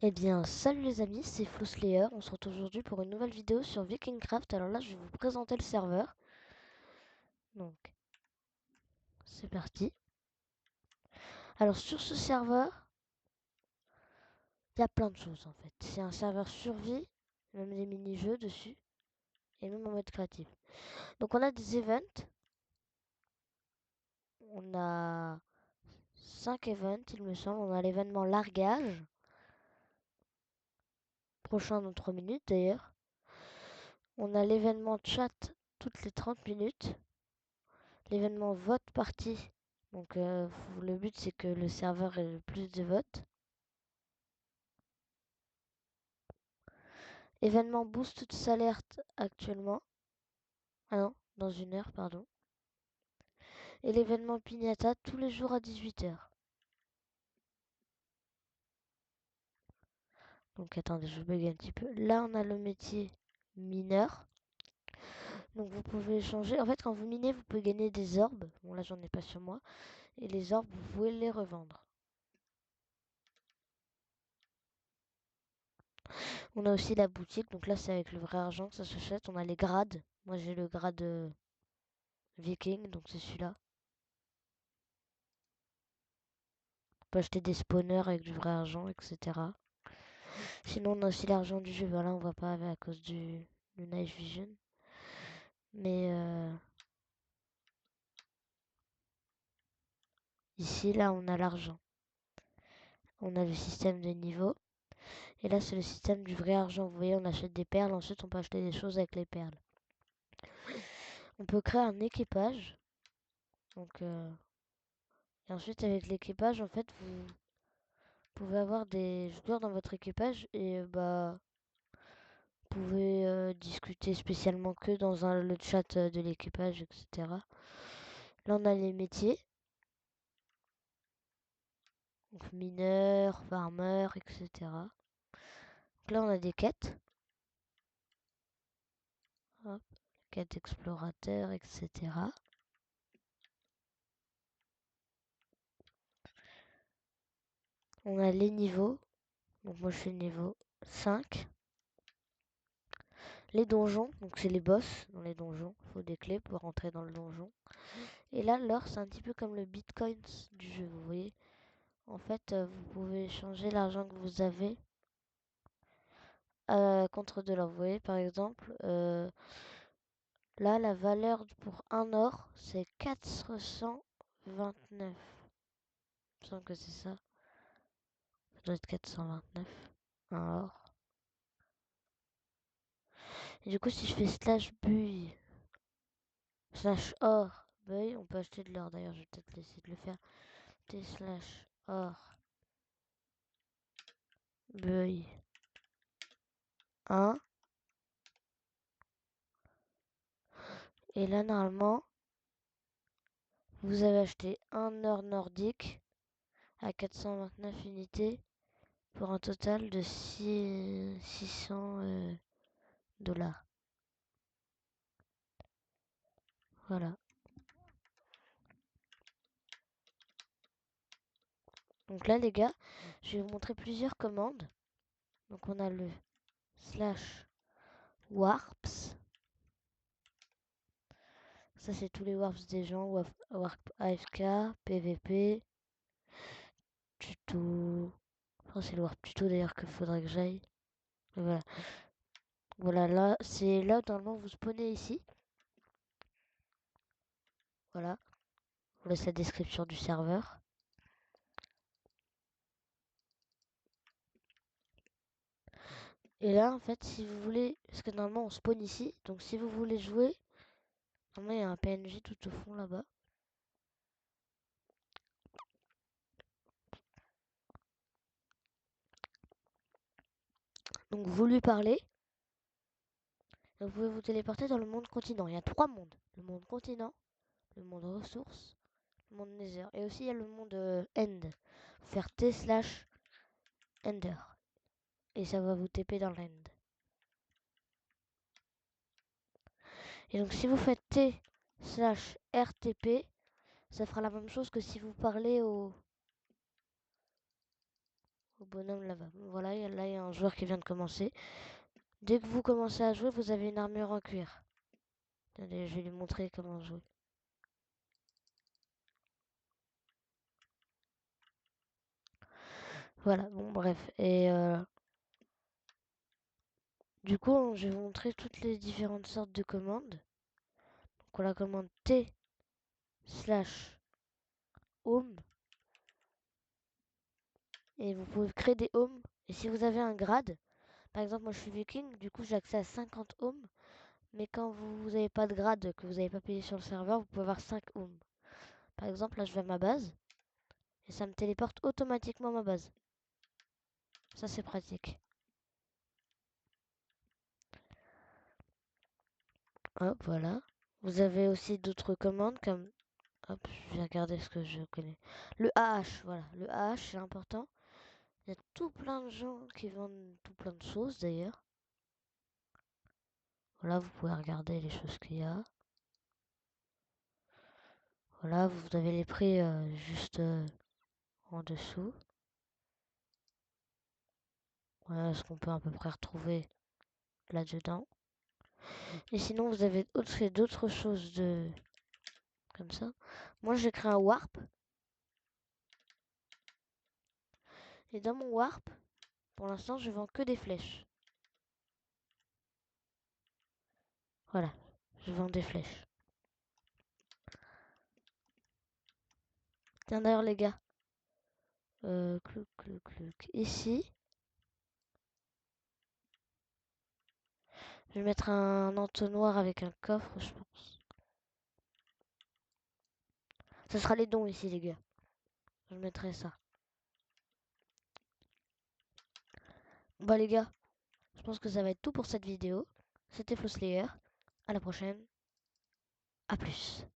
Eh bien, salut les amis, c'est Flowslayer. On se retrouve aujourd'hui pour une nouvelle vidéo sur Vikingcraft. Alors là, je vais vous présenter le serveur. Donc, c'est parti. Alors, sur ce serveur, il y a plein de choses en fait. C'est un serveur survie, même des mini-jeux dessus, et même en mode créatif. Donc, on a des events. On a 5 events, il me semble. On a l'événement largage, prochain dans 3 minutes d'ailleurs. On a l'événement chat toutes les 30 minutes. L'événement vote partie. Donc le but c'est que le serveur ait le plus de votes. Événement boost de alerte actuellement. Ah non, dans 1 heure, pardon. Et l'événement pignata tous les jours à 18 h. Donc attendez, je bug un petit peu. Là on a le métier mineur. Donc vous pouvez changer. En fait quand vous minez, vous pouvez gagner des orbes. Bon là j'en ai pas sur moi. Et les orbes, vous pouvez les revendre. On a aussi la boutique. Donc là c'est avec le vrai argent que ça s'achète. On a les grades. Moi j'ai le grade viking, donc c'est celui-là. On peut acheter des spawners avec du vrai argent, etc. Sinon, on a aussi l'argent du jeu. Voilà, on voit pas à cause du Night Vision. Mais ici, là, on a l'argent. On a le système de niveau. Et là, c'est le système du vrai argent. Vous voyez, on achète des perles. Ensuite, on peut acheter des choses avec les perles. On peut créer un équipage. Donc, et ensuite, avec l'équipage, en fait, vous pouvez avoir des joueurs dans votre équipage. Et bah, vous pouvez discuter spécialement que dans le chat de l'équipage, etc. Là, on a les métiers. Donc mineur, farmer, etc. Donc là, on a des quêtes. Hop, quête explorateur, etc. On a les niveaux. Donc moi, je suis niveau 5. Les donjons, donc c'est les boss dans les donjons. Il faut des clés pour rentrer dans le donjon. Et là, l'or, c'est un petit peu comme le bitcoin du jeu, vous voyez. En fait, vous pouvez changer l'argent que vous avez contre de l'or. Vous voyez, par exemple, là, la valeur pour un or, c'est 429. Il me semble que c'est ça. Ça doit être 429. Un or. Et du coup, si je fais slash buy, slash or, buy, on peut acheter de l'or. D'ailleurs, je vais peut-être essayer de le faire. T slash or, buy 1. Et là, normalement, vous avez acheté un or nordique à 429 unités pour un total de 600 dollars. Voilà. Donc là, les gars, je vais vous montrer plusieurs commandes. Donc on a le slash warps. Ça, c'est tous les warps des gens. Warp AFK, PVP, tuto. Oh, c'est le warp tuto d'ailleurs qu'il faudrait que j'aille. Voilà. Voilà, là, c'est là où normalement vous spawnez ici. Voilà. Je vous laisse la description du serveur. Et là, en fait, si vous voulez. Parce que normalement, on spawn ici. Donc, si vous voulez jouer. Normalement, il y a un PNJ tout au fond là-bas. Donc, vous lui parlez. Et vous pouvez vous téléporter dans le monde continent. Il y a 3 mondes. Le monde continent, le monde ressources, le monde nether. Et aussi, il y a le monde end. Faire T slash ender. Et ça va vous TP dans l'end. Et donc, si vous faites T slash RTP, ça fera la même chose que si vous parlez au au bonhomme là-bas. Voilà, là il y a un joueur qui vient de commencer. Dès que vous commencez à jouer, vous avez une armure en cuir. Attendez, je vais lui montrer comment jouer. Voilà, bon bref. Et du coup, je vais vous montrer toutes les différentes sortes de commandes. Donc on la commande T slash home. Et vous pouvez créer des homes. Et si vous avez un grade, par exemple moi je suis viking, du coup j'ai accès à 50 homes. Mais quand vous n'avez pas de grade, que vous n'avez pas payé sur le serveur, vous pouvez avoir 5 homes. Par exemple, là je vais à ma base. Et ça me téléporte automatiquement à ma base. Ça c'est pratique. Hop, voilà. Vous avez aussi d'autres commandes comme... Hop, je vais regarder ce que je connais. Le AH, voilà. Le AH, c'est important. Il y a tout plein de gens qui vendent tout plein de choses d'ailleurs. Voilà, vous pouvez regarder les choses qu'il y a. Voilà, vous avez les prix juste en dessous. Voilà ce qu'on peut à peu près retrouver là-dedans. Et sinon, vous avez fait d'autres choses de... comme ça. Moi, j'ai créé un warp. Et dans mon warp, pour l'instant, je vends que des flèches. Voilà, je vends des flèches. Tiens, d'ailleurs, les gars. Clouc, clouc, clouc. Ici, je vais mettre un entonnoir avec un coffre, je pense. Ce sera les dons ici, les gars. Je mettrai ça. Bon, les gars, je pense que ça va être tout pour cette vidéo. C'était Flowslayer. À la prochaine. À plus.